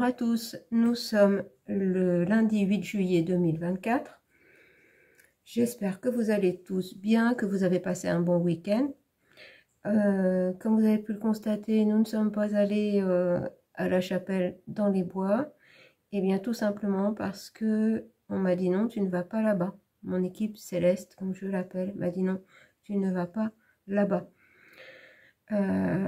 Bonjour à tous, nous sommes le lundi 8 juillet 2024. J'espère que vous allez tous bien, que vous avez passé un bon week-end. Comme vous avez pu le constater, nous ne sommes pas allés à la chapelle dans les bois. Et bien tout simplement parce que on m'a dit non, tu ne vas pas là-bas. Mon équipe céleste, comme je l'appelle, m'a dit non, tu ne vas pas là-bas.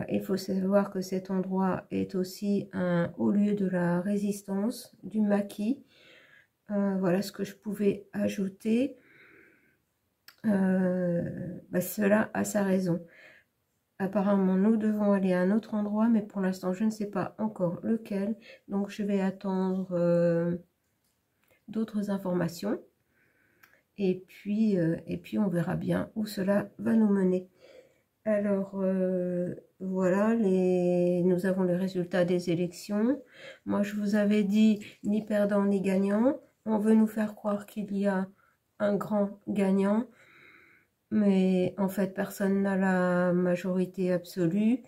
Il faut savoir que cet endroit est aussi un haut lieu de la résistance, du maquis. Voilà ce que je pouvais ajouter. Cela a sa raison. Apparemment, nous devons aller à un autre endroit, mais pour l'instant, je ne sais pas encore lequel. Donc, je vais attendre d'autres informations. Et puis, on verra bien où cela va nous mener. Alors, voilà, nous avons les résultats des élections. Moi, je vous avais dit, ni perdant ni gagnant. On veut nous faire croire qu'il y a un grand gagnant. Mais en fait, personne n'a la majorité absolue.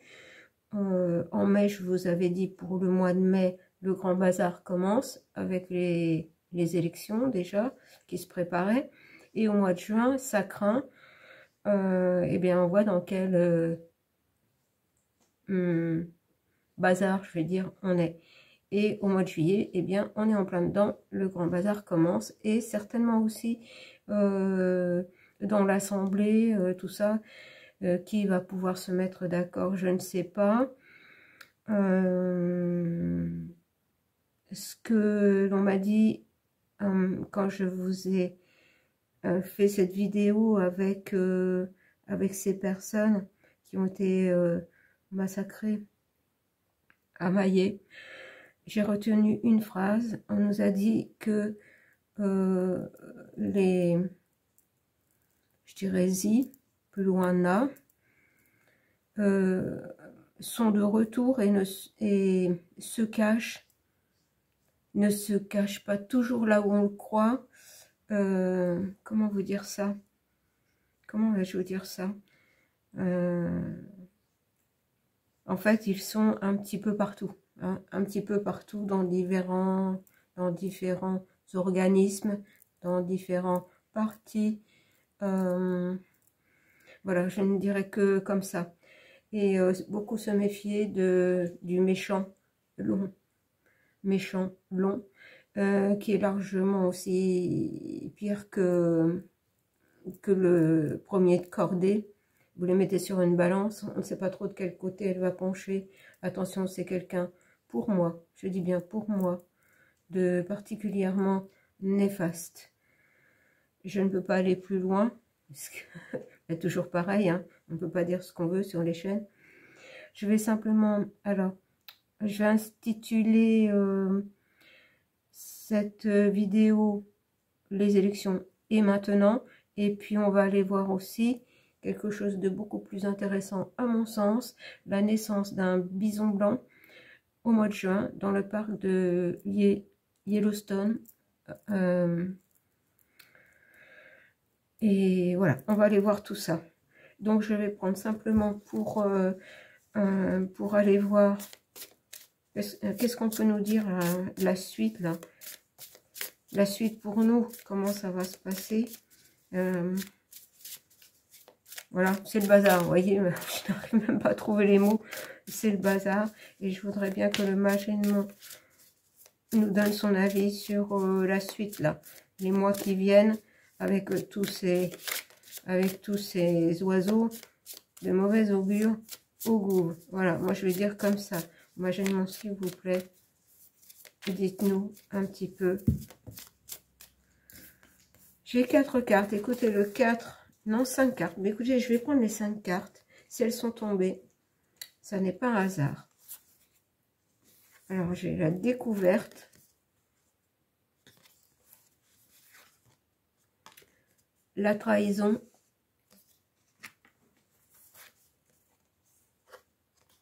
En mai, je vous avais dit, pour le mois de mai, le grand bazar commence avec les élections déjà, qui se préparaient. Et au mois de juin, ça craint. Eh bien, on voit dans quel bazar, je vais dire, on est. Et au mois de juillet, eh bien, on est en plein dedans, le grand bazar commence. Et certainement aussi dans l'Assemblée, tout ça, qui va pouvoir se mettre d'accord, je ne sais pas. Ce que l'on m'a dit quand je vous ai fait cette vidéo avec ces personnes qui ont été massacrées à Maillé, j'ai retenu une phrase. On nous a dit que les, je dirais plus loin là, sont de retour et se cachent, ne se cachent pas toujours là où on le croit. Comment vous dire ça? Comment vais-je vous dire ça? En fait, ils sont un petit peu partout, hein, un petit peu partout dans différents organismes, dans différents partis. Voilà, je ne dirais que comme ça. Et beaucoup se méfier du méchant long, qui est largement aussi pire que le premier de cordée. Vous les mettez sur une balance, on ne sait pas trop de quel côté elle va pencher. Attention, c'est quelqu'un, pour moi, je dis bien pour moi, de particulièrement néfaste. Je ne peux pas aller plus loin, parce que c'est toujours pareil, hein, on ne peut pas dire ce qu'on veut sur les chaînes. Je vais simplement, alors, je vais intituler cette vidéo « Les élections et maintenant ». Et puis, on va aller voir aussi quelque chose de beaucoup plus intéressant à mon sens, la naissance d'un bison blanc au mois de juin dans le parc de Yellowstone. Et voilà, on va aller voir tout ça. Donc, je vais prendre simplement pour aller voir qu'est-ce qu'on peut nous dire la suite là. La suite pour nous, comment ça va se passer. Voilà, c'est le bazar, vous voyez, je n'arrive même pas à trouver les mots. C'est le bazar. Et je voudrais bien que le mage Edmond nous donne son avis sur la suite, là. Les mois qui viennent, avec tous ces oiseaux de mauvais augure au goût. Voilà, moi je vais dire comme ça. Mage Edmond, s'il vous plaît, dites-nous un petit peu. J'ai 4 cartes. Écoutez, le 4... Non, 5 cartes. Mais écoutez, je vais prendre les 5 cartes. Si elles sont tombées, ça n'est pas un hasard. Alors, j'ai la découverte. La trahison.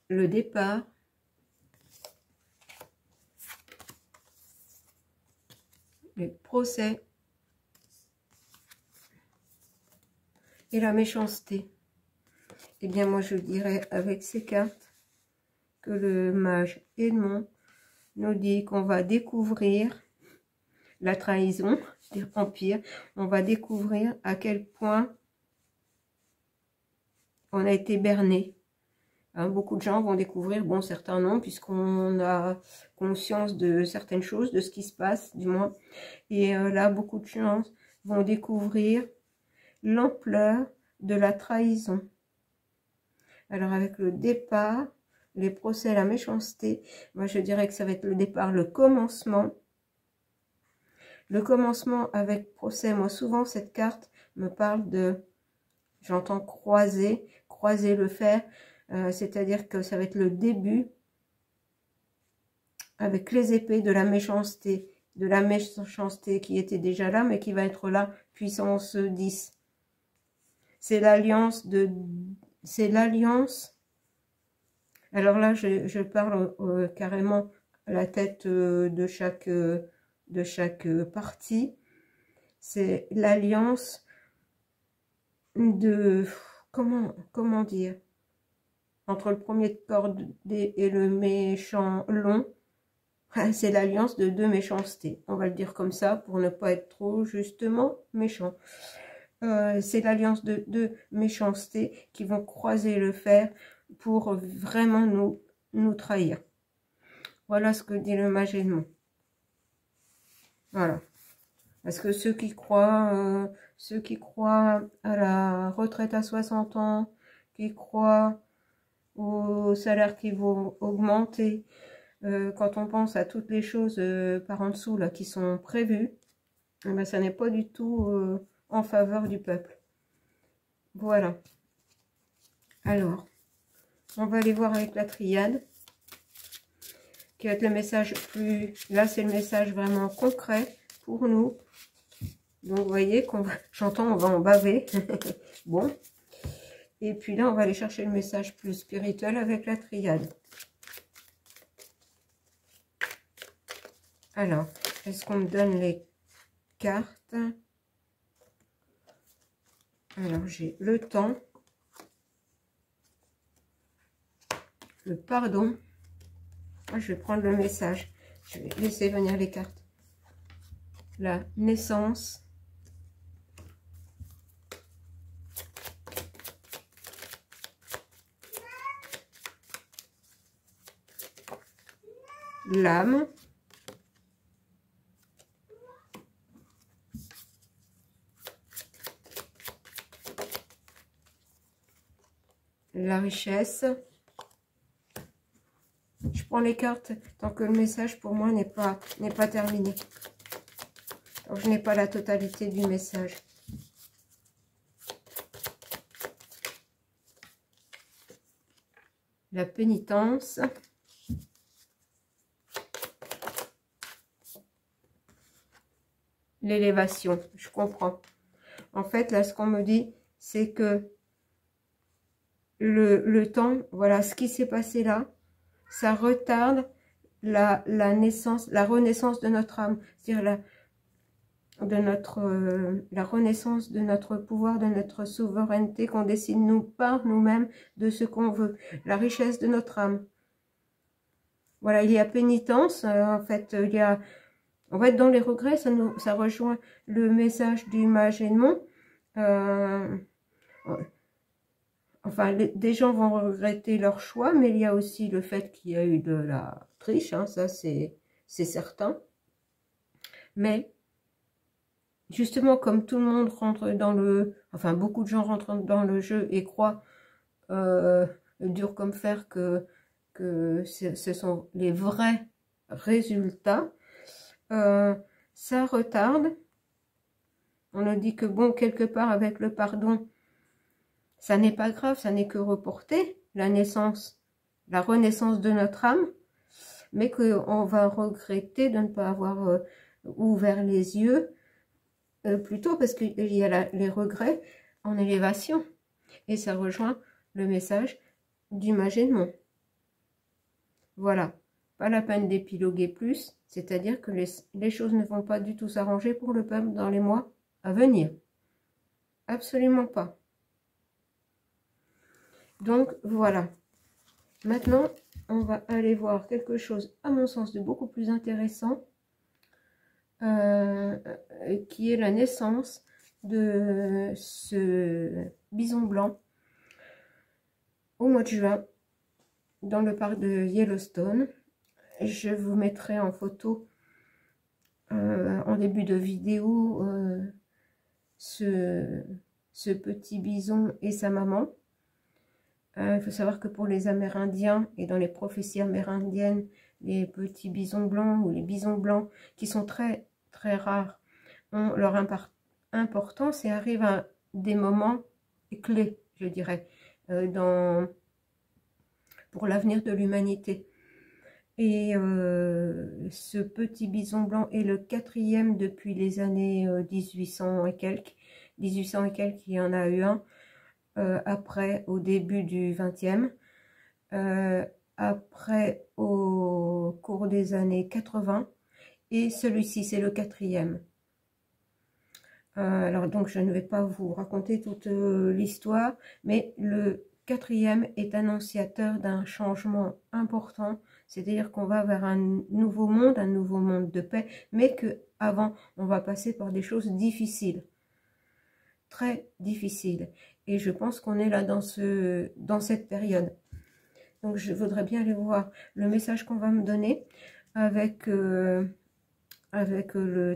Le départ. Le procès. Et la méchanceté. Eh bien, moi, je dirais avec ces cartes que le mage Edmond nous dit qu'on va découvrir la trahison, empire. On va découvrir à quel point on a été berné. Hein, beaucoup de gens vont découvrir, bon, certains non, puisqu'on a conscience de certaines choses, de ce qui se passe, du moins. Et là, beaucoup de gens vont découvrir l'ampleur de la trahison. Alors, avec le départ, les procès, la méchanceté, moi, je dirais que ça va être le départ, le commencement. Le commencement avec procès, moi, souvent, cette carte me parle de, j'entends croiser le fer, c'est-à-dire que ça va être le début avec les épées de la méchanceté qui était déjà là, mais qui va être là, puissance 10. C'est l'alliance alors là, je parle carrément à la tête de chaque partie. C'est l'alliance de, comment dire, entre le premier de corde et le méchant long. C'est l'alliance de deux méchancetés. On va le dire comme ça pour ne pas être trop justement méchant. C'est l'alliance de deux méchancetés qui vont croiser le fer pour vraiment nous trahir. Voilà ce que dit le Magénon. Voilà. Parce que ceux qui croient à la retraite à 60 ans, qui croient au salaire qui vont augmenter, quand on pense à toutes les choses par en dessous là qui sont prévues, eh ben, ça n'est pas du tout en faveur du peuple. Voilà. Alors, on va aller voir avec la triade, qui va être le message plus... Là, c'est le message vraiment concret pour nous. Donc, vous voyez, j'entends, on va en baver. Bon. Et puis là, on va aller chercher le message plus spirituel avec la triade. Alors, est-ce qu'on me donne les cartes? Alors, j'ai le temps, le pardon. Moi, je vais prendre le message. Je vais laisser venir les cartes. La naissance. L'âme. La richesse. Je prends les cartes tant que le message pour moi n'est pas terminé. Donc je n'ai pas la totalité du message. La pénitence. L'élévation, je comprends. En fait, là, ce qu'on me dit, c'est que le temps, voilà, ce qui s'est passé là, ça retarde la renaissance de notre âme, c'est-à-dire la renaissance de notre pouvoir, de notre souveraineté, qu'on décide par nous-mêmes de ce qu'on veut, la richesse de notre âme. Voilà, il y a pénitence, en fait, il y a... On va être dans les regrets, ça rejoint le message du Magénon. Enfin, des gens vont regretter leur choix, mais il y a aussi le fait qu'il y a eu de la triche, hein, ça c'est certain. Mais, justement, comme tout le monde rentre dans le... Enfin, beaucoup de gens rentrent dans le jeu et croient, dur comme fer, que ce sont les vrais résultats, ça retarde. On nous dit que bon, quelque part avec le pardon, ça n'est pas grave, ça n'est que reporter la renaissance de notre âme, mais qu'on va regretter de ne pas avoir ouvert les yeux plus tôt, parce qu'il y a les regrets en élévation. Et ça rejoint le message du Magénon. Voilà. Pas la peine d'épiloguer plus, c'est-à-dire que les choses ne vont pas du tout s'arranger pour le peuple dans les mois à venir. Absolument pas. Donc, voilà. Maintenant, on va aller voir quelque chose, à mon sens, de beaucoup plus intéressant, qui est la naissance de ce bison blanc au mois de juin dans le parc de Yellowstone. Je vous mettrai en photo en début de vidéo ce petit bison et sa maman. Il faut savoir que pour les Amérindiens et dans les prophéties amérindiennes, les petits bisons blancs ou les bisons blancs, qui sont très très rares, ont leur importance et arrivent à des moments clés, je dirais, pour l'avenir de l'humanité. Et ce petit bison blanc est le 4e depuis les années 1800 et quelques. 1800 et quelques, il y en a eu un. Après, au début du 20e. Après, au cours des années 80. Et celui-ci, c'est le 4e. Alors, donc, je ne vais pas vous raconter toute l'histoire, mais le 4e est annonciateur d'un changement important. C'est-à-dire qu'on va vers un nouveau monde de paix, mais qu'avant, on va passer par des choses difficiles. Très difficiles. Et je pense qu'on est là dans cette période. Donc, je voudrais bien aller voir le message qu'on va me donner avec le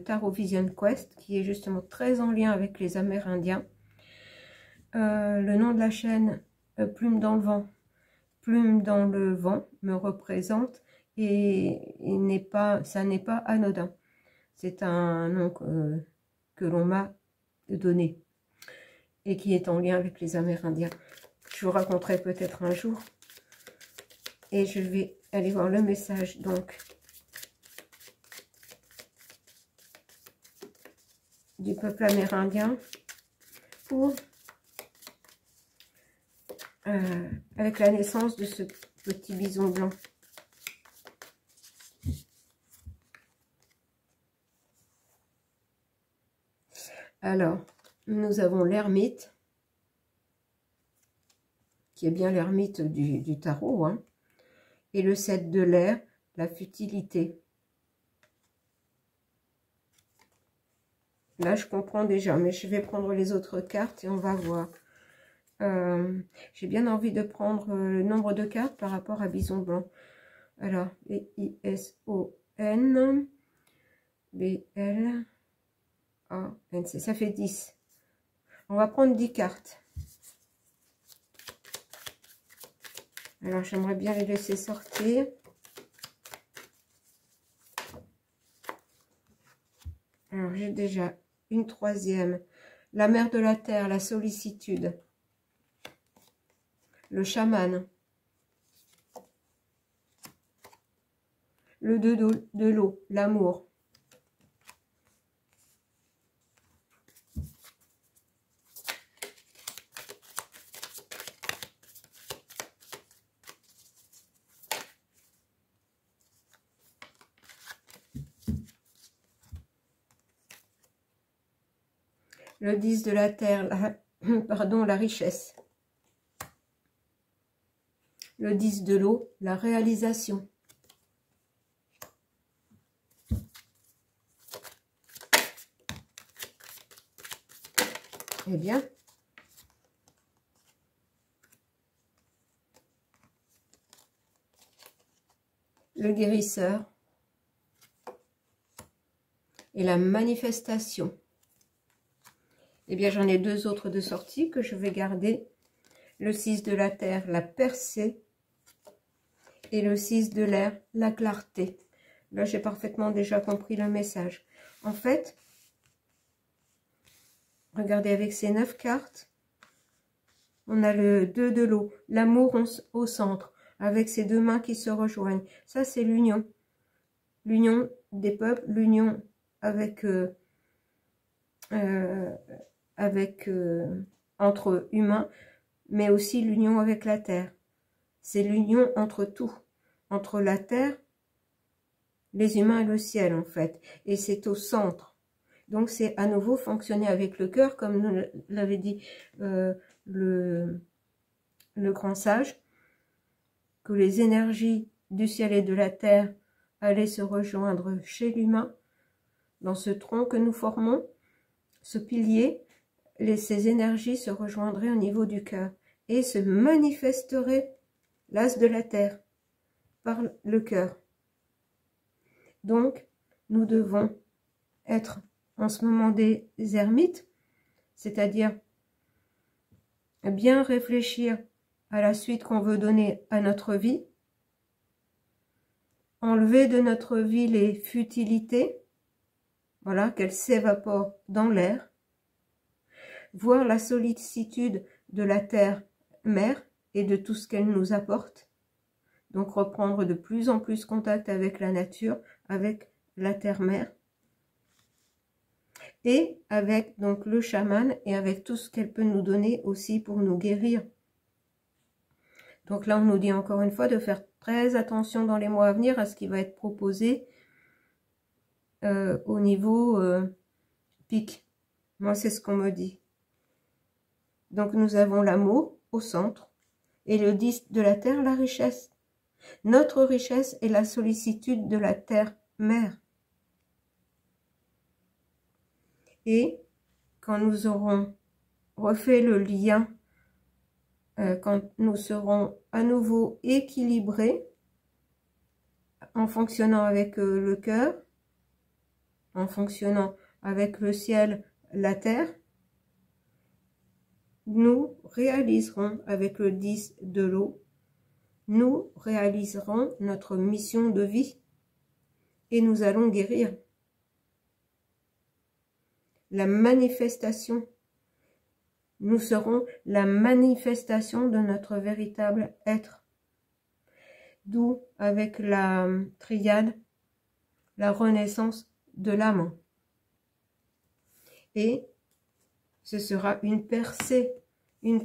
Tarot Vision Quest, qui est justement très en lien avec les Amérindiens. Le nom de la chaîne, Plume dans le vent. Plume dans le vent me représente et ça n'est pas anodin. C'est un nom que l'on m'a donné et qui est en lien avec les Amérindiens. Je vous raconterai peut-être un jour. Et je vais aller voir le message donc du peuple amérindien pour avec la naissance de ce petit bison blanc. Alors, nous avons l'ermite, qui est bien l'ermite du tarot, hein, et le 7 de l'air, la futilité. Là, je comprends déjà, mais je vais prendre les autres cartes et on va voir. J'ai bien envie de prendre le nombre de cartes par rapport à bison blanc. Alors, B-I-S-O-N, B-L-A-N-C, ça fait 10. On va prendre 10 cartes. Alors, j'aimerais bien les laisser sortir. Alors, j'ai déjà une 3e. La mère de la terre, la sollicitude. Le chaman. Le 2 de l'eau, l'amour. Le 10 de la terre, la richesse. Le 10 de l'eau, la réalisation. Eh bien, le guérisseur et la manifestation. Eh bien, j'en ai 2 autres de sortie que je vais garder. Le 6 de la terre, la percée. Et le 6 de l'air, la clarté. Là, j'ai parfaitement déjà compris le message. En fait, regardez, avec ces 9 cartes, on a le 2 de l'eau, l'amour au centre, avec ces 2 mains qui se rejoignent. Ça, c'est l'union. L'union des peuples, l'union avec... entre humains, mais aussi l'union avec la terre. C'est l'union entre tout, entre la terre, les humains et le ciel en fait. Et c'est au centre. Donc c'est à nouveau fonctionner avec le cœur, comme nous l'avait dit le grand sage, que les énergies du ciel et de la terre allaient se rejoindre chez l'humain, dans ce tronc que nous formons, ce pilier, ces énergies se rejoindraient au niveau du cœur et se manifesteraient l'as de la terre par le cœur. Donc, nous devons être en ce moment des ermites, c'est-à-dire bien réfléchir à la suite qu'on veut donner à notre vie, enlever de notre vie les futilités, voilà, qu'elles s'évaporent dans l'air, voir la sollicitude de la terre-mère et de tout ce qu'elle nous apporte, donc reprendre de plus en plus contact avec la nature, avec la terre-mère, et avec donc le chaman et avec tout ce qu'elle peut nous donner aussi pour nous guérir. Donc là, on nous dit encore une fois de faire très attention dans les mois à venir à ce qui va être proposé au niveau pic. Moi, c'est ce qu'on me dit. Donc, nous avons l'amour au centre et le 10 de la terre, la richesse. Notre richesse est la sollicitude de la terre-mère. Et quand nous aurons refait le lien, quand nous serons à nouveau équilibrés, en fonctionnant avec le cœur, en fonctionnant avec le ciel, la terre, nous réaliserons avec le 10 de l'eau, nous réaliserons notre mission de vie et nous allons guérir. La manifestation, nous serons la manifestation de notre véritable être. D'où avec la triade, la renaissance de l'âme. Et ce sera une percée, une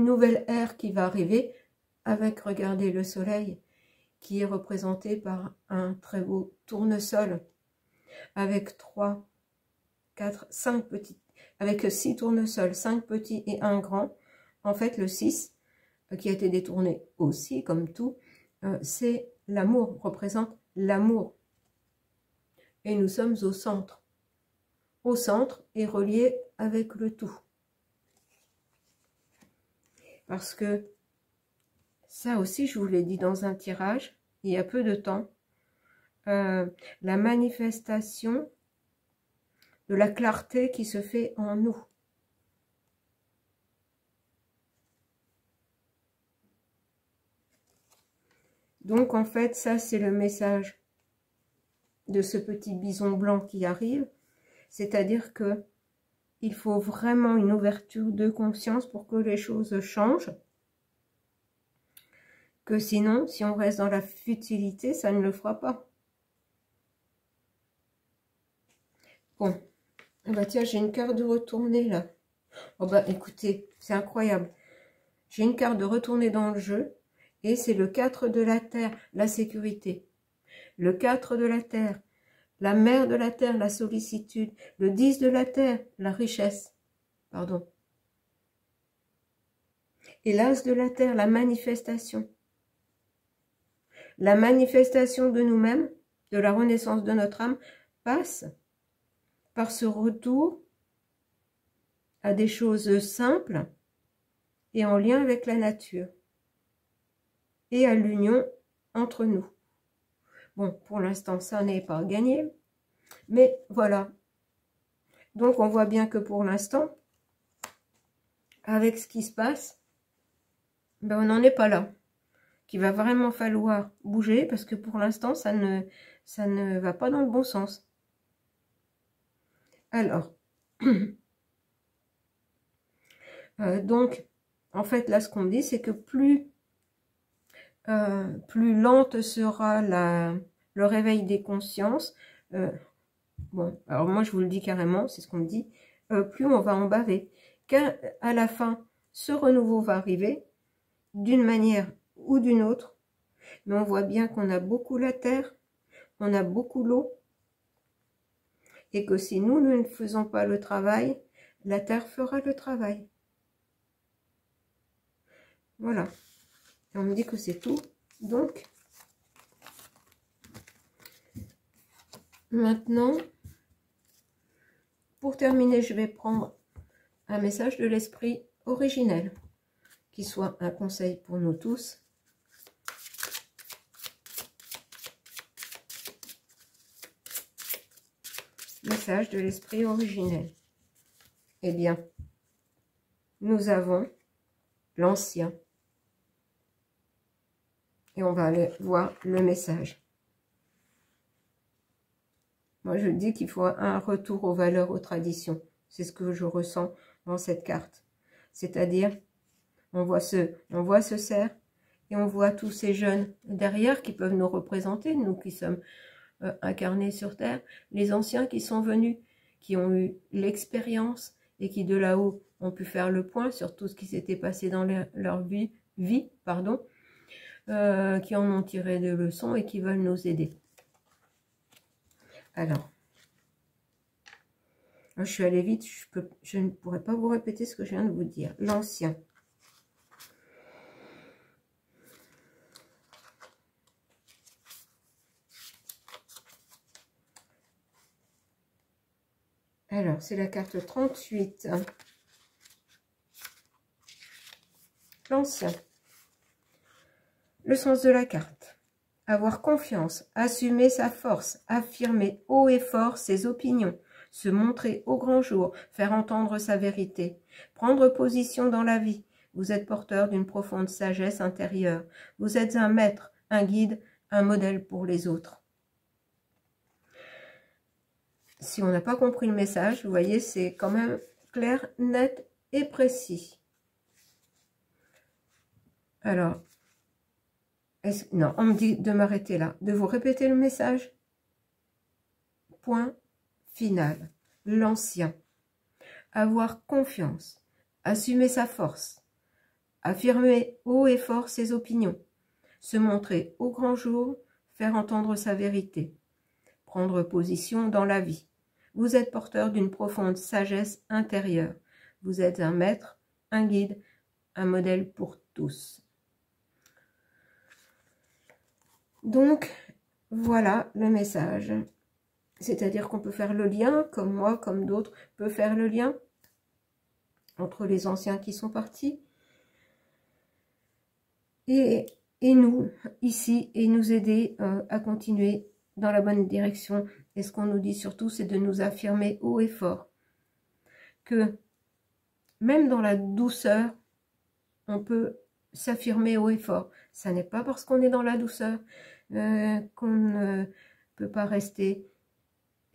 nouvelle ère qui va arriver avec, regardez, le soleil qui est représenté par un très beau tournesol avec 3, 4, 5 petits, avec 6 tournesols, 5 petits et un grand. En fait, le 6, qui a été détourné aussi, comme tout, c'est l'amour, représente l'amour. Et nous sommes au centre et relié avec le tout. Parce que ça aussi, je vous l'ai dit dans un tirage, il y a peu de temps, la manifestation de la clarté qui se fait en nous. Donc, en fait, ça, c'est le message de ce petit bison blanc qui arrive. C'est-à-dire que il faut vraiment une ouverture de conscience pour que les choses changent. Que sinon, si on reste dans la futilité, ça ne le fera pas. Bon. Ah bah tiens, j'ai une carte de retournée là. Oh bah écoutez, c'est incroyable. J'ai une carte de retournée dans le jeu. Et c'est le 4 de la terre, la sécurité. Le 4 de la terre, la mère de la terre, la sollicitude. Le 10 de la terre, la richesse. Pardon. Et l'as de la terre, la manifestation. La manifestation de nous-mêmes, de la renaissance de notre âme, passe par ce retour à des choses simples et en lien avec la nature. Et à l'union entre nous. Bon, pour l'instant, ça n'est pas gagné. Mais voilà. Donc, on voit bien que pour l'instant, avec ce qui se passe, ben, on n'en est pas là. Qu'il va vraiment falloir bouger parce que pour l'instant, ça ne va pas dans le bon sens. Alors, donc, en fait, là, ce qu'on me dit, c'est que plus lente sera le réveil des consciences. Bon, alors moi, je vous le dis carrément, c'est ce qu'on me dit, plus on va en baver. Qu'à la fin, ce renouveau va arriver d'une manière ou d'une autre. Mais on voit bien qu'on a beaucoup la terre, on a beaucoup l'eau. Et que si nous ne faisons pas le travail, la terre fera le travail. Voilà. Et on me dit que c'est tout. Donc, maintenant, pour terminer, je vais prendre un message de l'esprit originel, qui soit un conseil pour nous tous. Message de l'esprit originel. Eh bien, nous avons l'ancien. Et on va aller voir le message. Moi, je dis qu'il faut un retour aux valeurs, aux traditions. C'est ce que je ressens dans cette carte. C'est-à-dire, on voit ce cerf et on voit tous ces jeunes derrière qui peuvent nous représenter, nous qui sommes incarnés sur Terre, les anciens qui sont venus, qui ont eu l'expérience et qui de là-haut ont pu faire le point sur tout ce qui s'était passé dans leur vie, qui en ont tiré des leçons et qui veulent nous aider. Alors, je suis allée vite, je ne pourrais pas vous répéter ce que je viens de vous dire. L'ancien. Alors, c'est la carte 38. L'ancien. Le sens de la carte. Avoir confiance, assumer sa force, affirmer haut et fort ses opinions, se montrer au grand jour, faire entendre sa vérité, prendre position dans la vie. Vous êtes porteur d'une profonde sagesse intérieure. Vous êtes un maître, un guide, un modèle pour les autres. Si on n'a pas compris le message, vous voyez, c'est quand même clair, net et précis. Alors, non, on me dit de m'arrêter là, de vous répéter le message. Point final. L'ancien. Avoir confiance, assumer sa force, affirmer haut et fort ses opinions, se montrer au grand jour, faire entendre sa vérité, prendre position dans la vie. Vous êtes porteur d'une profonde sagesse intérieure. Vous êtes un maître, un guide, un modèle pour tous. Donc, voilà le message. C'est-à-dire qu'on peut faire le lien, comme moi, comme d'autres, peut faire le lien entre les anciens qui sont partis et nous, ici, et nous aider à continuer dans la bonne direction. Et ce qu'on nous dit surtout, c'est de nous affirmer haut et fort que même dans la douceur, on peut s'affirmer haut et fort. Ça n'est pas parce qu'on est dans la douceur qu'on ne peut pas rester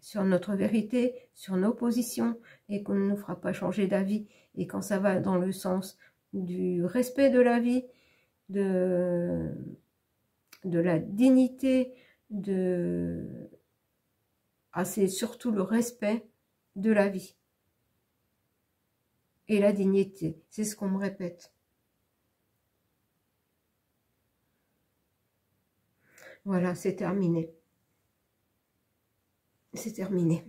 sur notre vérité, sur nos positions, et qu'on ne nous fera pas changer d'avis. Et quand ça va dans le sens du respect de la vie, de la dignité, c'est surtout le respect de la vie. Et la dignité, c'est ce qu'on me répète. Voilà, c'est terminé. C'est terminé.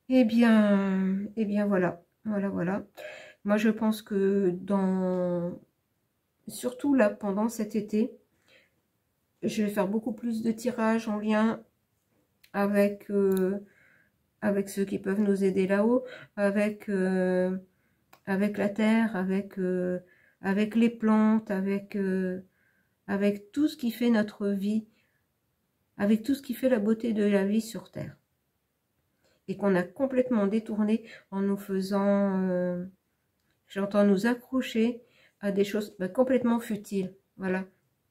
Eh bien voilà. Voilà. Moi, je pense que surtout là, pendant cet été, je vais faire beaucoup plus de tirages en lien avec ceux qui peuvent nous aider là-haut, avec la terre, avec les plantes, avec tout ce qui fait notre vie, avec tout ce qui fait la beauté de la vie sur Terre. Et qu'on a complètement détourné en nous faisant, j'entends nous accrocher à des choses complètement futiles. Voilà,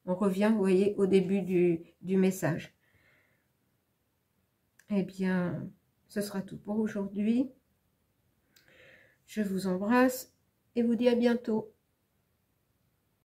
on revient, vous voyez, au début du message. Eh bien, ce sera tout pour aujourd'hui. Je vous embrasse et vous dis à bientôt.